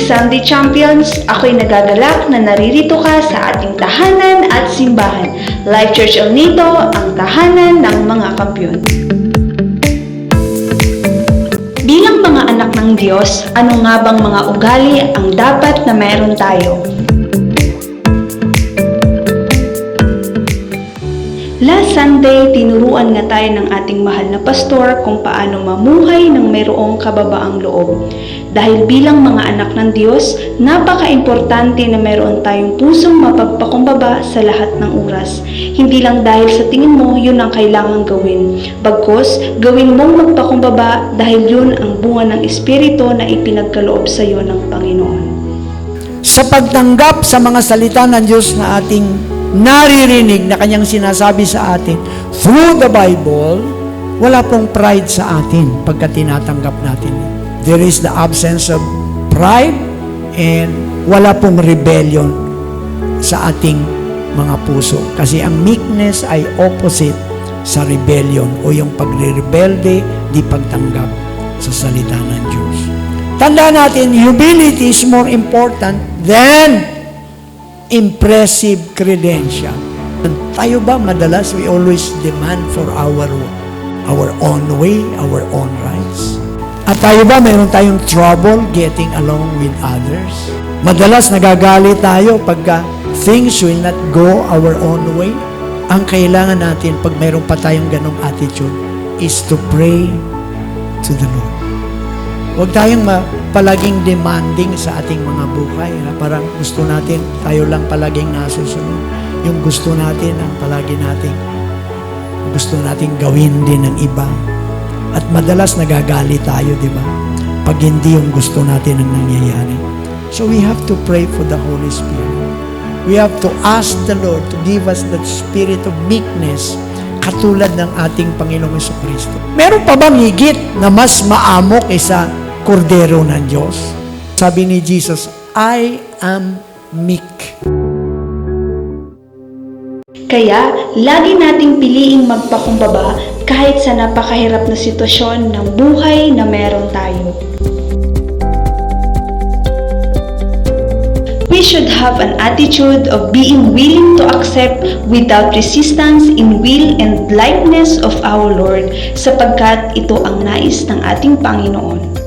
Sunday Champions, ako'y nagagalak na naririto ka sa ating tahanan at simbahan. Life Church El Nido, ang tahanan ng mga kampyon. Bilang mga anak ng Diyos, ano nga bang mga ugali ang dapat na meron tayo? Last Sunday, tinuruan nga tayo ng ating mahal na pastor kung paano mamuhay ng mayroong kababaang loob. Dahil bilang mga anak ng Diyos, napaka-importante na mayroon tayong pusong mapagpakumbaba sa lahat ng oras. Hindi lang dahil sa tingin mo yun ang kailangang gawin. Bagkus, gawin mong magpakumbaba dahil yun ang bunga ng Espiritu na ipinagkaloob sa iyo ng Panginoon. Sa pagtanggap sa mga salita ng Diyos na ating naririnig na kanyang sinasabi sa atin through the Bible, wala pong pride sa atin pagka tinatanggap natin. There is the absence of pride and wala pong rebellion sa ating mga puso. Kasi ang meekness ay opposite sa rebellion o yung pagre-rebelde, di pagtanggap sa salita ng Diyos. Tandaan natin, humility is more important than impressive credential. Tayo ba madalas, we always demand for our own way, our own rights? At tayo ba mayroon tayong trouble getting along with others? Madalas nagagalit tayo pagka things will not go our own way. Ang kailangan natin pag mayroon pa tayong ganong attitude is to pray to the Lord. Huwag tayong palaging demanding sa ating mga buhay. Parang gusto natin, tayo lang palaging nasusunod. Yung gusto natin, ang palagi gusto natin gawin din ng iba. At madalas nagagalit tayo, di ba? Pag hindi yung gusto natin ang nangyayari. So we have to pray for the Holy Spirit. We have to ask the Lord to give us that spirit of meekness katulad ng ating Panginoong Jesucristo. Meron pa bang higit na mas maamo kaysa kordero ng Diyos? Sabi ni Jesus, I am meek. Kaya, lagi nating piliing magpakumbaba kahit sa napakahirap na sitwasyon ng buhay na meron tayo. We should have an attitude of being willing to accept without resistance in will and likeness of our Lord, sapagkat ito ang nais ng ating Panginoon.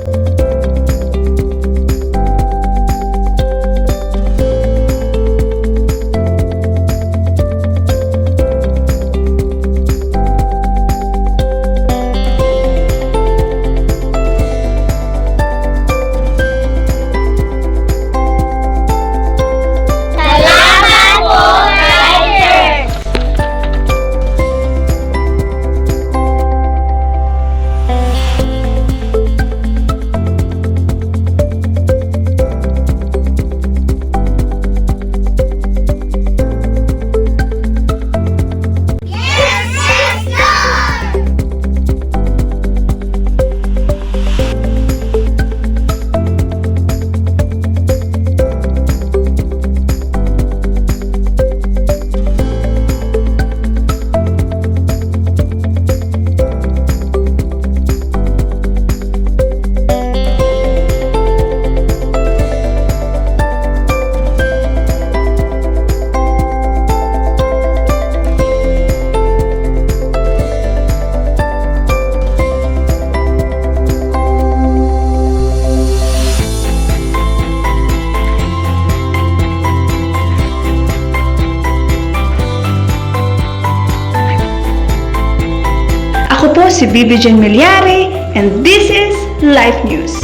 Ako po si Bibi Jen Milyari and this is Life News.